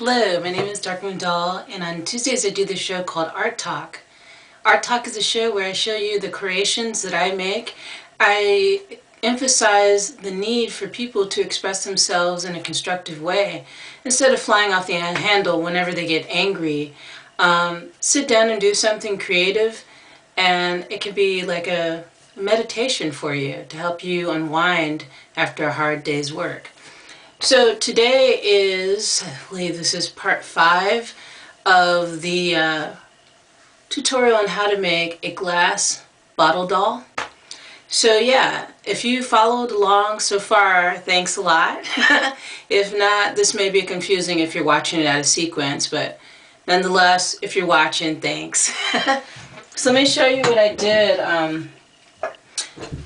Hello, my name is Darkmoon Doll, and on Tuesdays I do this show called Art Talk. Art Talk is a show where I show you the creations that I make. I emphasize the need for people to express themselves in a constructive way instead of flying off the handle whenever they get angry. Sit down and do something creative, and it can be like a meditation for you to help you unwind after a hard day's work. So today is, I believe this is part 5 of the tutorial on how to make a glass bottle doll. So yeah, if you followed along so far, thanks a lot. If not, this may be confusing if you're watching it out of sequence, but nonetheless, if you're watching, thanks. So let me show you what I did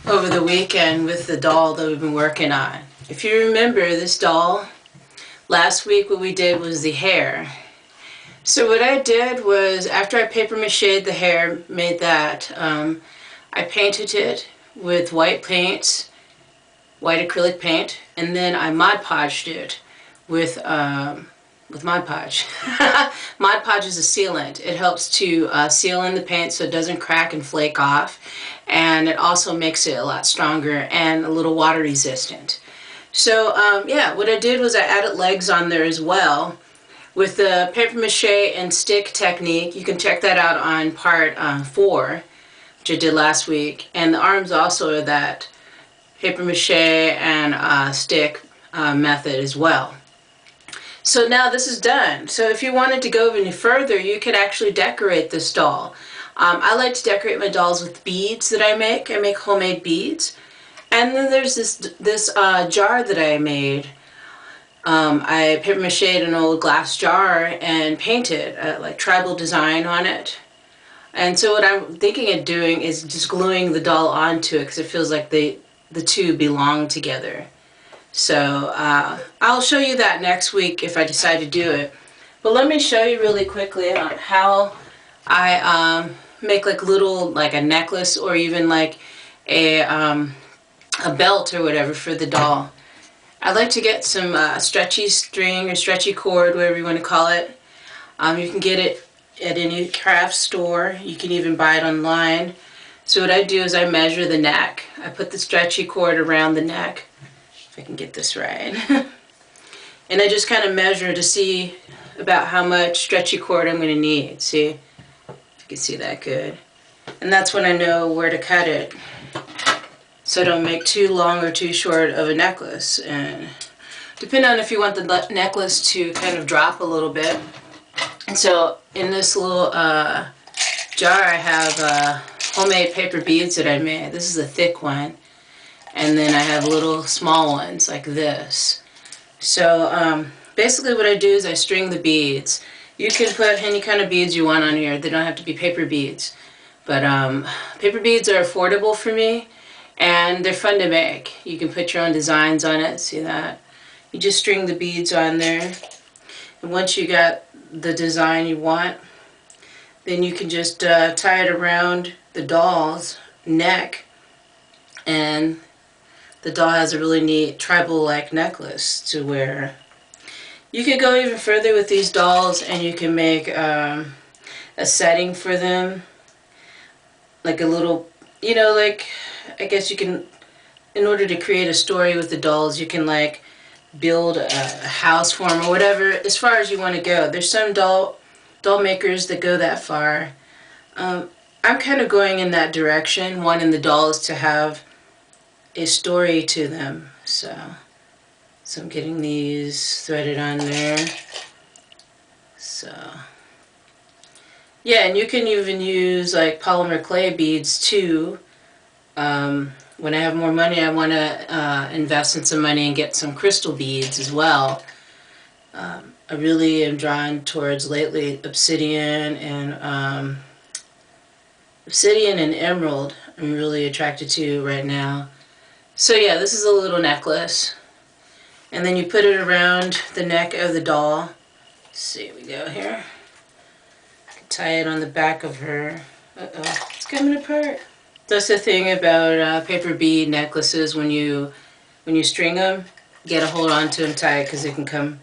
over the weekend with the doll that we've been working on. If you remember this doll, last week what we did was the hair. So what I did was, after I paper mache'd the hair, made that, I painted it with white paints, white acrylic paint, and then I Mod Podged it with Mod Podge. Mod Podge is a sealant. It helps to seal in the paint so it doesn't crack and flake off, and it also makes it a lot stronger and a little water resistant. So yeah, what I did was I added legs on there as well with the paper mache and stick technique. You can check that out on part 4, which I did last week. And the arms also are that paper mache and stick method as well. So now this is done. So if you wanted to go any further, you could actually decorate this doll. I like to decorate my dolls with beads that I make. I make homemade beads. And then there's this jar that I made. I paper mache'd an old glass jar and painted like tribal design on it. And so what I'm thinking of doing is just gluing the doll onto it because it feels like the two belong together. So I'll show you that next week if I decide to do it. But let me show you really quickly on how I make like a necklace or even like a belt or whatever for the doll. I like to get some stretchy string or stretchy cord, whatever you want to call it. You can get it at any craft store. You can even buy it online. So what I do is I measure the neck. I put the stretchy cord around the neck, if I can get this right. And I just kind of measure to see about how much stretchy cord I'm going to need. See, if you can see that good. And that's when I know where to cut it, so I don't make too long or too short of a necklace. And depending on if you want the necklace to kind of drop a little bit. And so in this little jar I have homemade paper beads that I made. This is a thick one. And then I have little small ones like this. So basically what I do is I string the beads. You can put any kind of beads you want on here. They don't have to be paper beads. But paper beads are affordable for me. And they're fun to make. You can put your own designs on it. See that? You just string the beads on there. And once you got the design you want, then you can just tie it around the doll's neck. And the doll has a really neat tribal-like necklace to wear. You could go even further with these dolls and you can make a setting for them. Like a little, you know, like, I guess you can, in order to create a story with the dolls, you can like build a house for them or whatever, as far as you want to go. There's some doll makers that go that far. I'm kind of going in that direction, wanting the dolls to have a story to them. So I'm getting these threaded on there. So yeah, and you can even use like polymer clay beads too. When I have more money, I want to invest in some money and get some crystal beads as well. I really am drawn towards lately obsidian and emerald. I'm really attracted to right now. So yeah, this is a little necklace, and then you put it around the neck of the doll. Let's see, we go here. Tie it on the back of her. Uh-oh, it's coming apart. That's the thing about paper bead necklaces. When you string them, you gotta hold on to them tight because they can come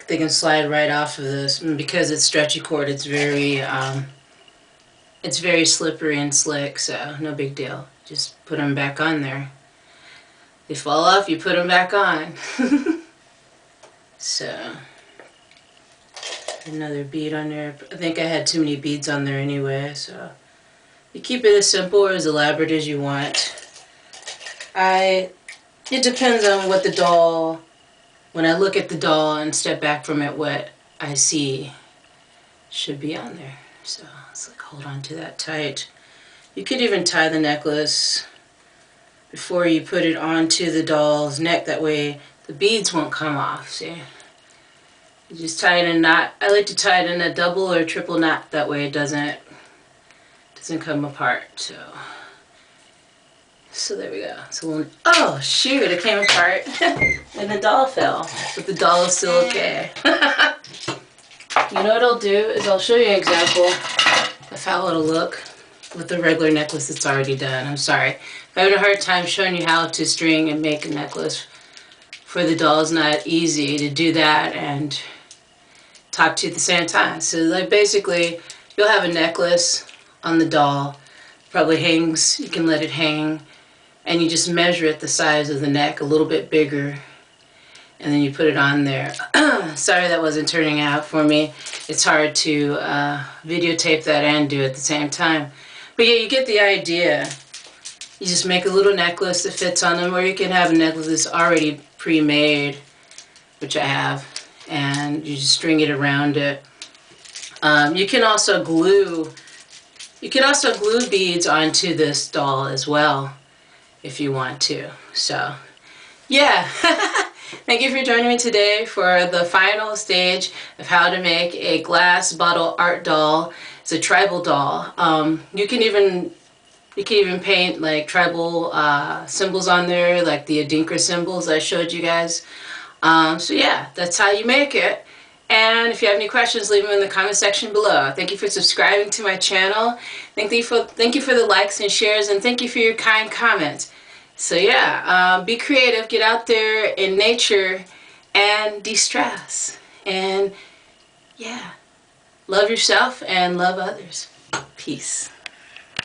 they can slide right off of this. And because it's stretchy cord, it's very slippery and slick, so no big deal. Just put them back on there. They fall off, you put them back on. So, another bead on there. I think I had too many beads on there anyway, so you keep it as simple or as elaborate as you want. It depends on what the doll, when I look at the doll and step back from it, what I see should be on there. So let's hold on to that tight. You could even tie the necklace before you put it onto the doll's neck. That way the beads won't come off. See? You just tie it in a knot. I like to tie it in a double or triple knot. That way it doesn't come apart. So there we go. So oh shoot! It came apart and the doll fell, but the doll is still okay. You know what I'll do is I'll show you an example of how it'll look with the regular necklace that's already done. I'm sorry. I'm having a hard time showing you how to string and make a necklace for the doll. It's not easy to do that and talk to you at the same time. So like basically you'll have a necklace on the doll, probably hangs, you can let it hang, and you just measure it the size of the neck, a little bit bigger, and then you put it on there. Sorry that wasn't turning out for me. It's hard to videotape that and do it at the same time. But yeah, you get the idea. You just make a little necklace that fits on them, or you can have a necklace that's already pre-made, which I have, and you just string it around it. You can also glue beads onto this doll as well if you want to. So yeah. Thank you for joining me today for the final stage of how to make a glass bottle art doll. It's a tribal doll. You can even paint like tribal symbols on there, like the Adinkra symbols I showed you guys. So yeah, that's how you make it. And if you have any questions, leave them in the comment section below. Thank you for subscribing to my channel. Thank you for the likes and shares, and thank you for your kind comments. So yeah, be creative, get out there in nature and de-stress. And yeah, love yourself and love others. Peace.